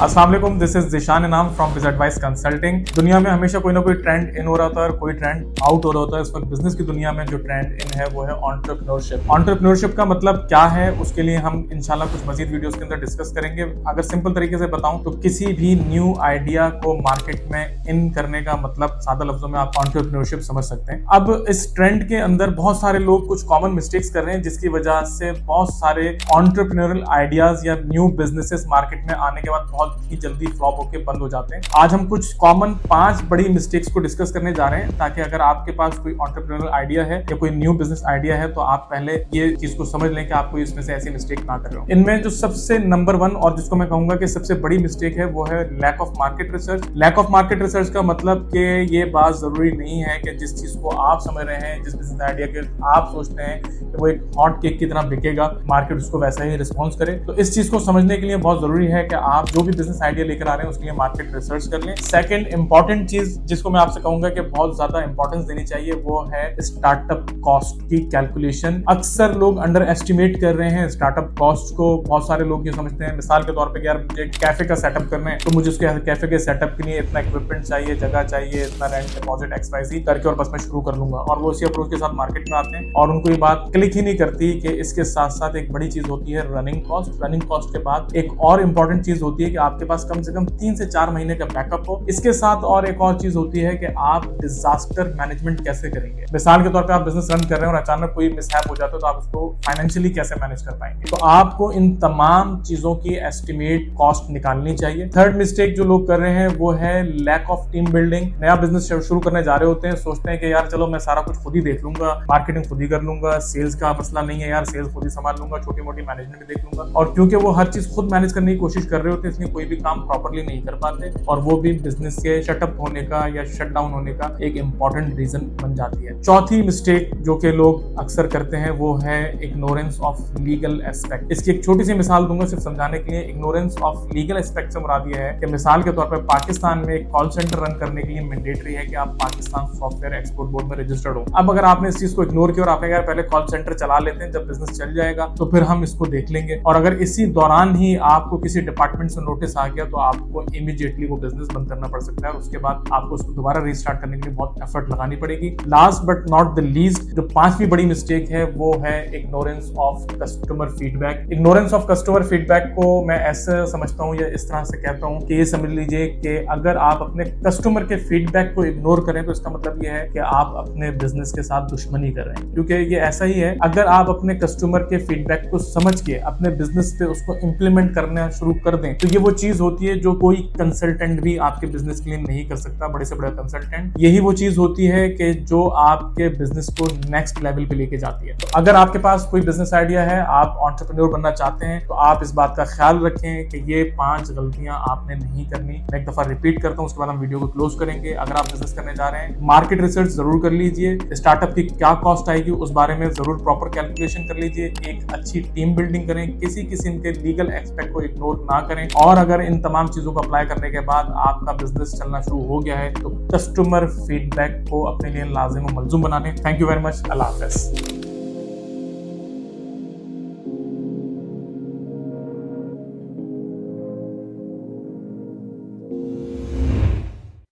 अस्सलाम वालेकुम, this is Zeeshan इनाम फ्रॉम बिज एडवाइस कंसल्टिंग। दुनिया में हमेशा कोई ना कोई ट्रेंड इन हो रहा था और कोई ट्रेंड आउट हो रहा होता है। इस वक्त बिजनेस की दुनिया में जो ट्रेंड इन है वो है एंटरप्रेन्योरशिप। एंटरप्रेन्योरशिप का मतलब क्या है, उसके लिए हम इंशाल्लाह कुछ मजीद वीडियोस के अंदर डिस्कस करेंगे। अगर सिंपल तरीके से बताऊं तो किसी भी न्यू आइडिया को मार्केट में इन करने का मतलब सादा लफ्जों में आप एंटरप्रेन्योरशिप समझ सकते हैं। अब इस ट्रेंड के अंदर बहुत सारे लोग कुछ कॉमन मिस्टेक्स कर रहे हैं, जिसकी वजह से बहुत सारे एंटरप्रेन्योरल आइडियाज या न्यू बिजनेसेस मार्केट में आने के बाद बहुत ही जल्दी फ्लॉप होकर बंद हो जाते हैं। आज हम कुछ कॉमन 5 बड़ी मिस्टेक्स को डिस्कस करने जा रहे हैं, ताकि अगर आपके पास कोई एंटरप्रेन्योरल आइडिया है या कोई न्यू बिजनेस आइडिया है तो आप पहले ये चीज को समझ लें कि आपको इसमें से ऐसी मिस्टेक ना कर रहे हो। इनमें जो सबसे नंबर 1 और जिसको मैं कहूंगा कि सबसे बड़ी मिस्टेक है वो है lack of market research. Lack of market research का मतलब कि ये बात जरूरी नहीं है कि जिस चीज को आप समझ रहे हैं, जिस बिजनेस आइडिया के आप सोचते हैं कि वो एक हॉट केक की तरह बिकेगा, मार्केट उसको वैसा ही रिस्पॉन्स करे। तो इस चीज को समझने के लिए बहुत जरूरी है कि आप जो भी बिजनेस आइडिया लेकर आ रहे हैं उसके लिए मार्केट रिसर्च कर लें। सेकंड इंपॉर्टेंट चीज जिसको मैं आपसे कहूंगा कि बहुत ज्यादा इंपॉर्टेंस देनी चाहिए वो है स्टार्टअप कॉस्ट की कैलकुलेशन। अक्सर लोग अंडर एस्टिमेट कर रहे हैं स्टार्टअप कॉस्ट को। बहुत सारे लोग ये समझते हैं, मिसाल के तौर पे यार मुझे कैफे का सेटअप करना है तो मुझे उसके कैफे के सेटअप के लिए इतना इक्विपमेंट चाहिए, जगह चाहिए, इतना रेंट डिपॉजिट XYZ करके और बस मैं शुरू कर लूंगा। और वो उसी अप्रोच के साथ मार्केट में आते हैं और उनको ये बात क्लिक ही नहीं करती कि इसके साथ साथ एक बड़ी चीज होती है रनिंग कॉस्ट। रनिंग कॉस्ट के बाद एक और इंपॉर्टेंट चीज होती है कि आपके पास कम से कम 3 से 4 महीने का बैकअप हो। इसके साथ और एक और चीज होती है कि आप डिजास्टर मैनेजमेंट कैसे करेंगे। मिसाल के तौर पे आप बिजनेस रन कर रहे हैं और अचानक कोई मिसहैप हो जाता है तो आप उसको फाइनेंशियली कैसे मैनेज कर पाएंगे। तो आपको इन तमाम चीजों की एस्टिमेट कॉस्ट निकालनी चाहिए। थर्ड मिस्टेक जो लोग कर रहे हैं वो है लैक ऑफ टीम बिल्डिंग। नया बिजनेस शुरू करने जा रहे होते हैं, सोचते हैं कि यार चलो मैं सारा कुछ खुद ही देख लूंगा, मार्केटिंग खुद ही कर लूंगा, सेल्स का मसला नहीं है यार, सेल्स खुद ही संभाल लूंगा, छोटी मोटी मैनेजमेंट भी देख लूंगा। और क्योंकि वो हर चीज खुद मैनेज करने की कोशिश कर रहे होते हैं, इसलिए कोई भी काम प्रॉपरली नहीं कर पाते और वो भी बिजनेस के शटअप होने का या शट डाउन होने का एक इंपॉर्टेंट रीजन बन जाती है। चौथी मिस्टेक जो कि लोग अक्सर करते हैं वो है इग्नोरेंस ऑफ लीगल एस्पेक्ट। इसकी एक छोटी सी मिसाल दूंगा सिर्फ समझाने के लिए। इग्नोरेंस ऑफ लीगल एस्पेक्ट से मुराद ये है कि मिसाल के तौर पर पाकिस्तान में एक कॉल सेंटर रन करने के लिए मैंडेटरी है कि आप पाकिस्तान सॉफ्टवेयर एक्सपोर्ट बोर्ड में रजिस्टर्ड हो। अब अगर आपने इस चीज को इग्नोर किया और आपने यार पहले कॉल सेंटर चला लेते हैं, जब बिजनेस चल जाएगा तो फिर हम इसको देख लेंगे, और अगर इसी दौरान ही आपको किसी डिपार्टमेंट से नोटिस आ गया तो आपको इमीडिएटली वो बिजनेस बंद करना पड़ सकता है और उसके बाद आपको उसको दोबारा रीस्टार्ट करने के लिए बहुत एफर्ट लगानी पड़ेगी। Last but not the least, जो 5वीं बड़ी मिस्टेक है वो है ignorance of customer feedback. Ignorance of customer feedback को मैं ऐसे समझता हूँ या इस तरह से कहता हूँ कि ये समझ लीजिए कि अगर आप अपने कस्टमर के फीडबैक को इग्नोर करें तो इसका मतलब ये है कि आप अपने बिजनेस के साथ दुश्मनी कर रहे हैं। क्योंकि ये ऐसा ही है, अगर आप अपने कस्टमर के फीडबैक को समझ के अपने बिजनेस पे उसको इंप्लीमेंट करना शुरू कर दें तो ये वो चीज होती है जो कोई कंसल्टेंट भी आपके बिजनेस के लिए नहीं कर सकता, बड़े से बड़ा कंसल्टेंट। यही वो चीज होती है कि जो आपके बिजनेस को नेक्स्ट लेवल पे लेके जाती है। तो अगर आपके पास कोई बिजनेस आइडिया है, आप एंटरप्रेन्योर बनना चाहते हैं, तो आप इस बात का ख्याल रखें कि ये 5 गलतियां आपने नहीं करनी। मैं एक दफा रिपीट करता हूं, उसके बाद हम वीडियो को क्लोज करेंगे। अगर आप बिजनेस करने जा रहे हैं, मार्केट रिसर्च जरूर कर लीजिए, स्टार्टअप की क्या कॉस्ट आएगी उस बारे में जरूर प्रॉपर कैलकुलेशन कर लीजिए, एक अच्छी टीम बिल्डिंग करें, किसी किस्म के लीगल एस्पेक्ट को इग्नोर ना करें, और अगर इन तमाम चीजों को अप्लाई करने के बाद आपका बिजनेस चलना शुरू हो गया है तो कस्टमर फीडबैक को अपने लिए लाजिम और मलजूम बना लें। Thank you very much. अल्लाह हाफ़िज़।